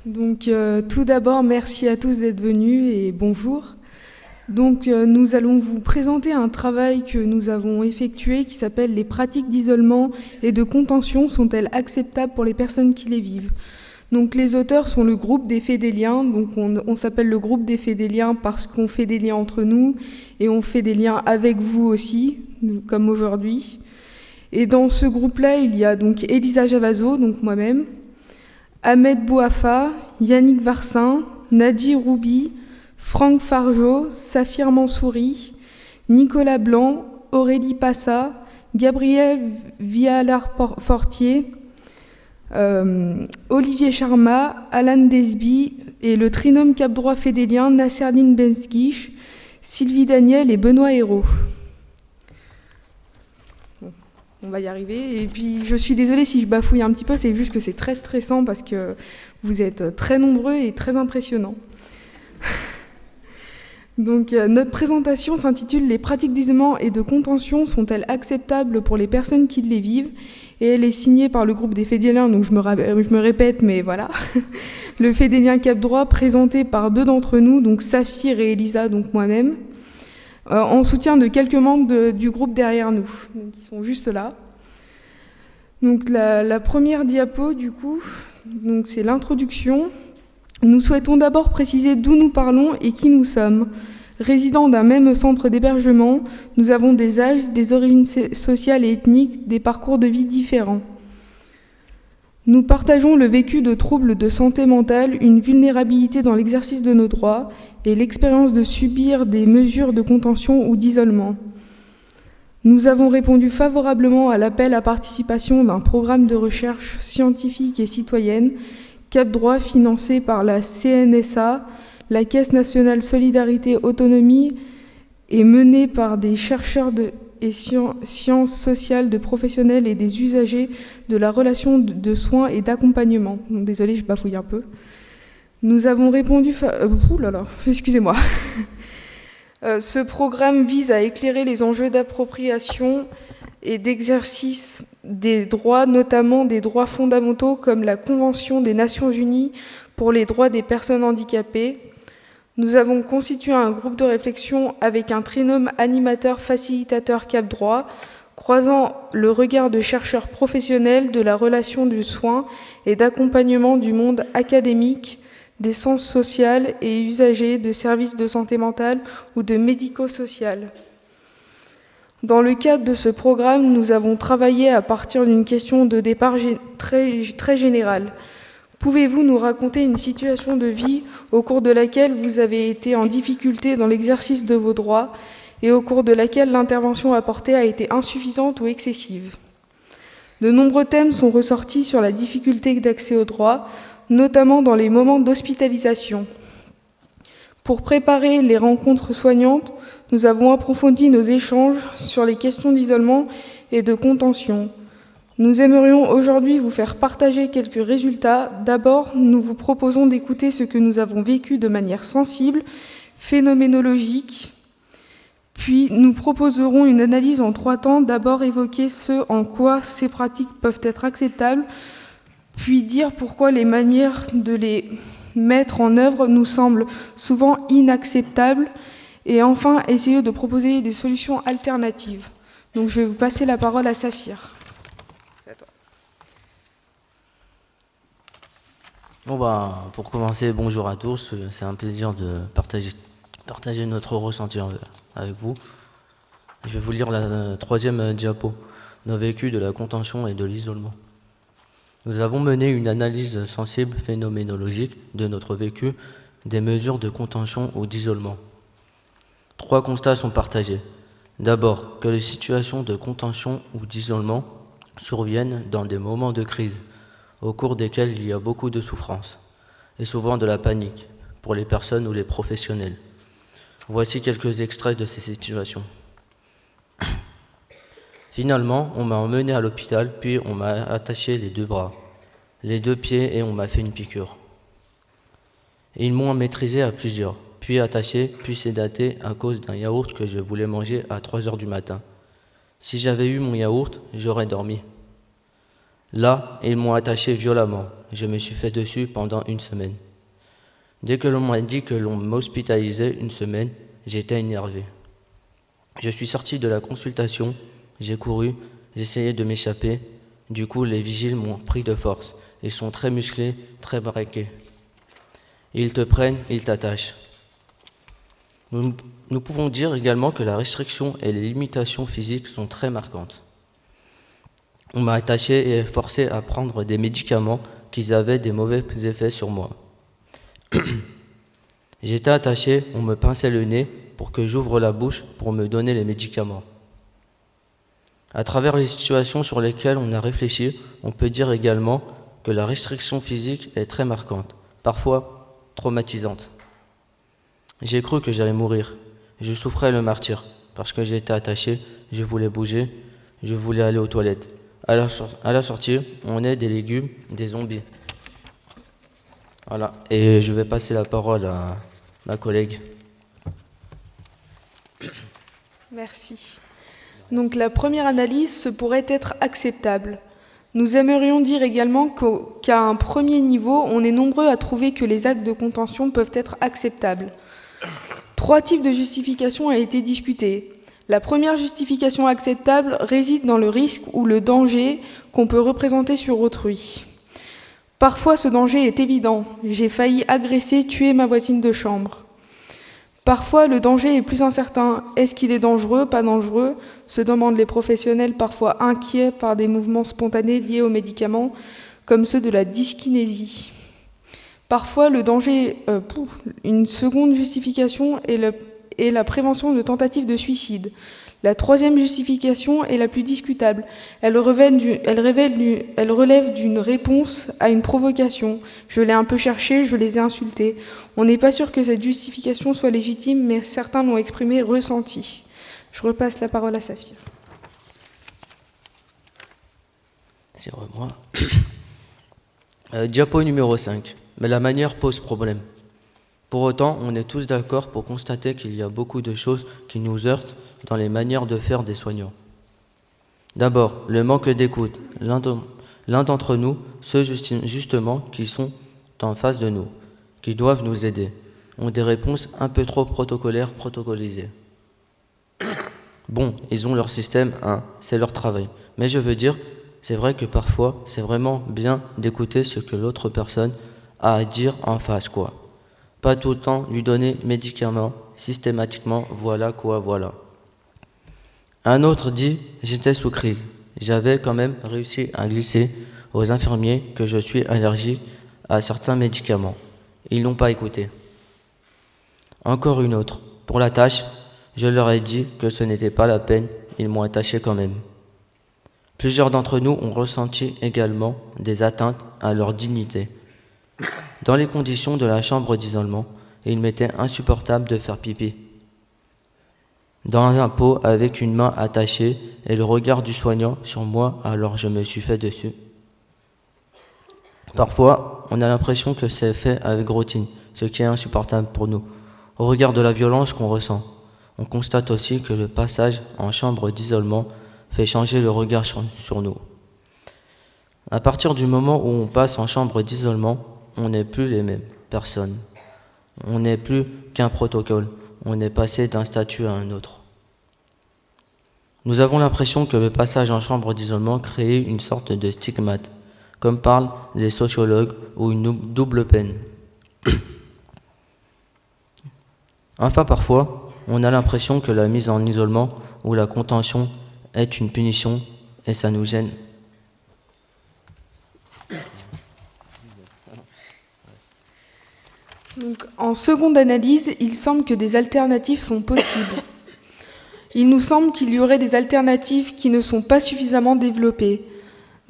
Donc tout d'abord, merci à tous d'être venus et bonjour. Donc nous allons vous présenter un travail que nous avons effectué qui s'appelle « Les pratiques d'isolement et de contention sont-elles acceptables pour les personnes qui les vivent ?» Donc les auteurs sont le groupe des Faits des liens. Donc on s'appelle le groupe des Faits des liens parce qu'on fait des liens entre nous et on fait des liens avec vous aussi, comme aujourd'hui. Et dans ce groupe-là, il y a donc Elisa Javazo, donc moi-même, Ahmed Bouafa, Yannick Varsin, Nadji Roubi, Franck Fargeau, Safir Mansouri, Nicolas Blanc, Aurélie Passa, Gabriel Vialard-Fortier, Olivier Charma, Alan Desby et le trinôme cap-droit fédélien Nasserdine Benzguiche, Sylvie Daniel et Benoît Hérault. On va y arriver. Et puis, je suis désolée si je bafouille un petit peu, c'est juste que c'est très stressant parce que vous êtes très nombreux et très impressionnants. Donc, notre présentation s'intitule « Les pratiques d'isolement et de contention sont-elles acceptables pour les personnes qui les vivent ?» et elle est signée par le groupe des Faits des liens, donc je me répète, mais voilà. Le Fédélien Cap-Droit, présenté par deux d'entre nous, donc Safir et Elisa, donc moi-même, en soutien de quelques membres du groupe derrière nous, donc ils sont juste là. Donc la première diapo, du coup, donc c'est l'introduction. Nous souhaitons d'abord préciser d'où nous parlons et qui nous sommes. Résidents d'un même centre d'hébergement, nous avons des âges, des origines sociales et ethniques, des parcours de vie différents. Nous partageons le vécu de troubles de santé mentale, une vulnérabilité dans l'exercice de nos droits et l'expérience de subir des mesures de contention ou d'isolement. Nous avons répondu favorablement à l'appel à participation d'un programme de recherche scientifique et citoyenne, Cap-Droit, financé par la CNSA, la Caisse nationale Solidarité Autonomie, et mené par des chercheurs et sciences sociales, de professionnels et des usagers de la relation de soins et d'accompagnement. Désolée, je bafouille un peu. Nous avons répondu... excusez-moi. Ce programme vise à éclairer les enjeux d'appropriation et d'exercice des droits, notamment des droits fondamentaux comme la Convention des Nations Unies pour les droits des personnes handicapées. Nous avons constitué un groupe de réflexion avec un trinôme animateur facilitateur Cap-Droit, croisant le regard de chercheurs professionnels de la relation du soin et d'accompagnement du monde académique, des sciences sociales et usagers de services de santé mentale ou de médico-social. Dans le cadre de ce programme, nous avons travaillé à partir d'une question de départ très générale. Pouvez-vous nous raconter une situation de vie au cours de laquelle vous avez été en difficulté dans l'exercice de vos droits et au cours de laquelle l'intervention apportée a été insuffisante ou excessive? De nombreux thèmes sont ressortis sur la difficulté d'accès aux droits, notamment dans les moments d'hospitalisation. Pour préparer les rencontres soignantes, nous avons approfondi nos échanges sur les questions d'isolement et de contention. Nous aimerions aujourd'hui vous faire partager quelques résultats. D'abord, nous vous proposons d'écouter ce que nous avons vécu de manière sensible, phénoménologique. Puis, nous proposerons une analyse en 3 temps. D'abord, évoquer ce en quoi ces pratiques peuvent être acceptables, puis dire pourquoi les manières de les mettre en œuvre nous semblent souvent inacceptables, et enfin, essayer de proposer des solutions alternatives. Donc, je vais vous passer la parole à Safir. Pour commencer, bonjour à tous. C'est un plaisir de partager notre ressenti avec vous. Je vais vous lire la 3e diapo, nos vécus de la contention et de l'isolement. Nous avons mené une analyse sensible phénoménologique de notre vécu des mesures de contention ou d'isolement. 3 constats sont partagés. D'abord, que les situations de contention ou d'isolement surviennent dans des moments de crise, au cours desquels il y a beaucoup de souffrance, et souvent de la panique, pour les personnes ou les professionnels. Voici quelques extraits de ces situations. Finalement, on m'a emmené à l'hôpital, puis on m'a attaché les 2 bras, les 2 pieds, et on m'a fait une piqûre. Et ils m'ont maîtrisé à plusieurs, puis attaché, puis sédaté à cause d'un yaourt que je voulais manger à 3h du matin. Si j'avais eu mon yaourt, j'aurais dormi. Là, ils m'ont attaché violemment. je me suis fait dessus pendant une semaine. Dès que l'on m'a dit que l'on m'hospitalisait une semaine, j'étais énervé. Je suis sorti de la consultation, j'ai couru, j'essayais de m'échapper. Du coup, les vigiles m'ont pris de force. Ils sont très musclés, très braqués. Ils te prennent, ils t'attachent. Nous pouvons dire également que la restriction et les limitations physiques sont très marquantes. On m'a attaché et forcé à prendre des médicaments qui avaient des mauvais effets sur moi. J'étais attaché, on me pinçait le nez pour que j'ouvre la bouche pour me donner les médicaments. À travers les situations sur lesquelles on a réfléchi, on peut dire également que la restriction physique est très marquante, parfois traumatisante. J'ai cru que j'allais mourir. Je souffrais le martyre parce que j'étais attaché, je voulais bouger, je voulais aller aux toilettes. À la sortie, on est des légumes, des zombies. Voilà, et je vais passer la parole à ma collègue. Merci. Donc la première analyse, ce pourrait être acceptable. Nous aimerions dire également qu'à un premier niveau, on est nombreux à trouver que les actes de contention peuvent être acceptables. 3 types de justifications ont été discutés. La première justification acceptable réside dans le risque ou le danger qu'on peut représenter sur autrui. Parfois, ce danger est évident. J'ai failli agresser, tuer ma voisine de chambre. Parfois, le danger est plus incertain. Est-ce qu'il est dangereux, pas dangereux ? Se demandent les professionnels, parfois inquiets par des mouvements spontanés liés aux médicaments, comme ceux de la dyskinésie. Parfois, le danger, une seconde justification est la prévention de tentatives de suicide. La troisième justification est la plus discutable. Elle relève d'une réponse à une provocation. Je l'ai un peu cherché, je les ai insultés. On n'est pas sûr que cette justification soit légitime, mais certains l'ont exprimé ressenti. Je repasse la parole à Saphir. C'est moi. Diapo numéro 5. Mais la manière pose problème. Pour autant, on est tous d'accord pour constater qu'il y a beaucoup de choses qui nous heurtent dans les manières de faire des soignants. D'abord, le manque d'écoute. L'un d'entre nous, ceux justement qui sont en face de nous, qui doivent nous aider, ont des réponses un peu trop protocolisées. Bon, ils ont leur système, c'est leur travail. Mais je veux dire, c'est vrai que parfois, c'est vraiment bien d'écouter ce que l'autre personne a à dire en face, quoi. Pas tout le temps lui donner médicaments, systématiquement, voilà. Un autre dit, j'étais sous crise. J'avais quand même réussi à glisser aux infirmiers que je suis allergique à certains médicaments. Ils n'ont pas écouté. Encore une autre. Pour la tâche, je leur ai dit que ce n'était pas la peine, ils m'ont attaché quand même. Plusieurs d'entre nous ont ressenti également des atteintes à leur dignité. Dans les conditions de la chambre d'isolement, il m'était insupportable de faire pipi dans un pot avec une main attachée et le regard du soignant sur moi, alors je me suis fait dessus. Parfois, on a l'impression que c'est fait avec routine, ce qui est insupportable pour nous. Au regard de la violence qu'on ressent, on constate aussi que le passage en chambre d'isolement fait changer le regard sur nous. À partir du moment où on passe en chambre d'isolement, on n'est plus les mêmes personnes. On n'est plus qu'un protocole. On est passé d'un statut à un autre. Nous avons l'impression que le passage en chambre d'isolement crée une sorte de stigmate, comme parlent les sociologues, ou une double peine. Enfin, parfois, on a l'impression que la mise en isolement ou la contention est une punition et ça nous gêne. Donc, en seconde analyse, il semble que des alternatives sont possibles. Il nous semble qu'il y aurait des alternatives qui ne sont pas suffisamment développées.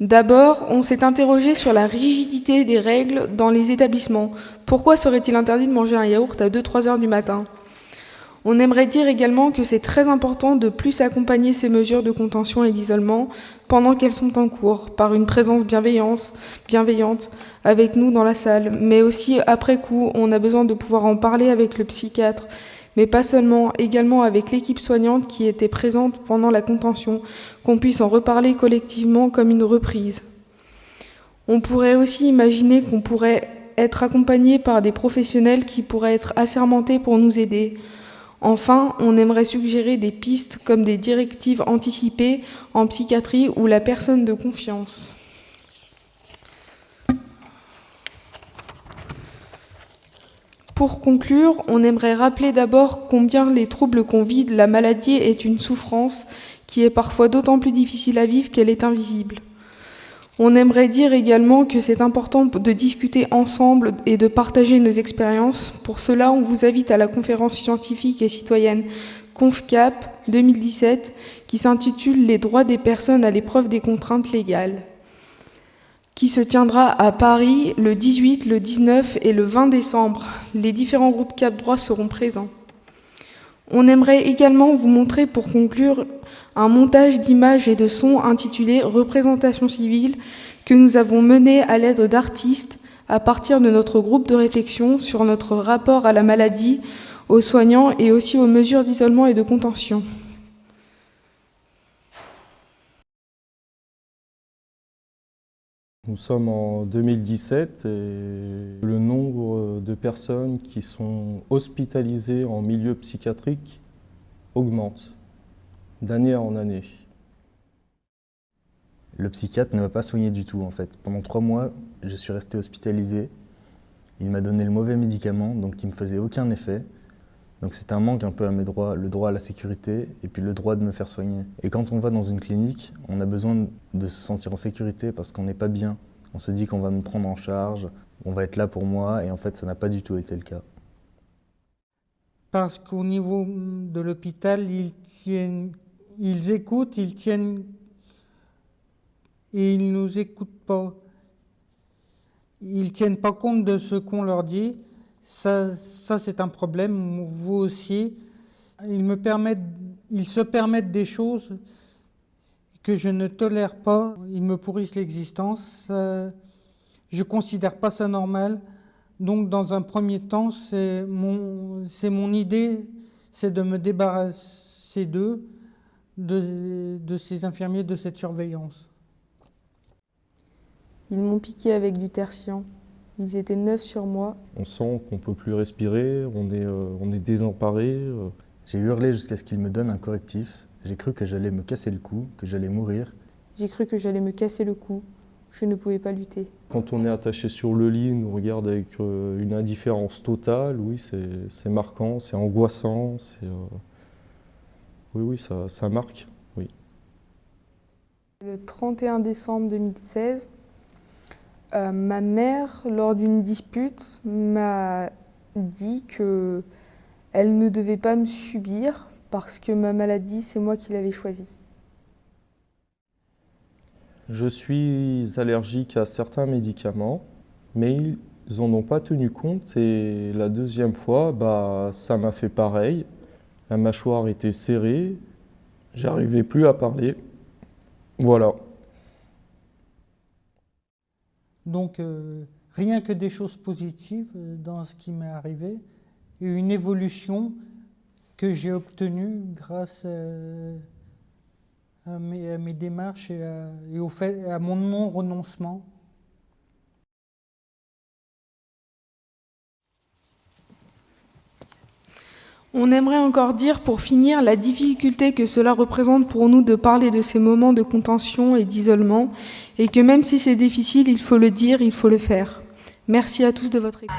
D'abord, on s'est interrogé sur la rigidité des règles dans les établissements. Pourquoi serait-il interdit de manger un yaourt à 2-3 heures du matin ? On aimerait dire également que c'est très important de plus accompagner ces mesures de contention et d'isolement pendant qu'elles sont en cours, par une présence bienveillante avec nous dans la salle, mais aussi après coup, on a besoin de pouvoir en parler avec le psychiatre, mais pas seulement, également avec l'équipe soignante qui était présente pendant la contention, qu'on puisse en reparler collectivement comme une reprise. On pourrait aussi imaginer qu'on pourrait être accompagné par des professionnels qui pourraient être assermentés pour nous aider. Enfin, on aimerait suggérer des pistes comme des directives anticipées en psychiatrie ou la personne de confiance. Pour conclure, on aimerait rappeler d'abord combien les troubles qu'on vit de la maladie est une souffrance qui est parfois d'autant plus difficile à vivre qu'elle est invisible. On aimerait dire également que c'est important de discuter ensemble et de partager nos expériences. Pour cela, on vous invite à la conférence scientifique et citoyenne ConfCap 2017 qui s'intitule « Les droits des personnes à l'épreuve des contraintes légales », qui se tiendra à Paris le 18, le 19 et le 20 décembre. Les différents groupes Cap Droit seront présents. On aimerait également vous montrer, pour conclure, un montage d'images et de sons intitulé « Représentation civile » que nous avons mené à l'aide d'artistes à partir de notre groupe de réflexion sur notre rapport à la maladie, aux soignants et aussi aux mesures d'isolement et de contention. Nous sommes en 2017 et le nombre de personnes qui sont hospitalisées en milieu psychiatrique augmente d'année en année. Le psychiatre ne m'a pas soigné du tout en fait. Pendant 3 mois, je suis resté hospitalisé. Il m'a donné le mauvais médicament, donc qui ne me faisait aucun effet. Donc c'est un manque un peu à mes droits, le droit à la sécurité et puis le droit de me faire soigner. Et quand on va dans une clinique, on a besoin de se sentir en sécurité parce qu'on n'est pas bien. On se dit qu'on va me prendre en charge, on va être là pour moi et en fait ça n'a pas du tout été le cas. Parce qu'au niveau de l'hôpital, ils écoutent, ils tiennent et ils ne nous écoutent pas. Ils ne tiennent pas compte de ce qu'on leur dit. Ça c'est un problème, vous aussi. Ils se permettent des choses que je ne tolère pas. Ils me pourrissent l'existence. Je ne considère pas ça normal. Donc dans un premier temps, c'est mon idée, c'est de me débarrasser d'eux, de ces infirmiers, de cette surveillance. Ils m'ont piqué avec du tertian. Ils étaient 9 sur moi. On sent qu'on ne peut plus respirer, on est désemparé. J'ai hurlé jusqu'à ce qu'il me donne un correctif. J'ai cru que j'allais me casser le cou, que j'allais mourir. J'ai cru que j'allais me casser le cou. Je ne pouvais pas lutter. Quand on est attaché sur le lit, on nous regarde avec une indifférence totale. Oui, c'est marquant, c'est angoissant. Oui, ça marque. Oui. Le 31 décembre 2016, ma mère, lors d'une dispute, m'a dit qu'elle ne devait pas me subir parce que ma maladie, c'est moi qui l'avais choisie. Je suis allergique à certains médicaments, mais ils n'en ont pas tenu compte. Et la deuxième fois, ça m'a fait pareil. La mâchoire était serrée, j'arrivais plus à parler. Voilà. Donc, rien que des choses positives dans ce qui m'est arrivé et une évolution que j'ai obtenue grâce à mes démarches et à mon non-renoncement. On aimerait encore dire, pour finir, la difficulté que cela représente pour nous de parler de ces moments de contention et d'isolement, et que même si c'est difficile, il faut le dire, il faut le faire. Merci à tous de votre écoute.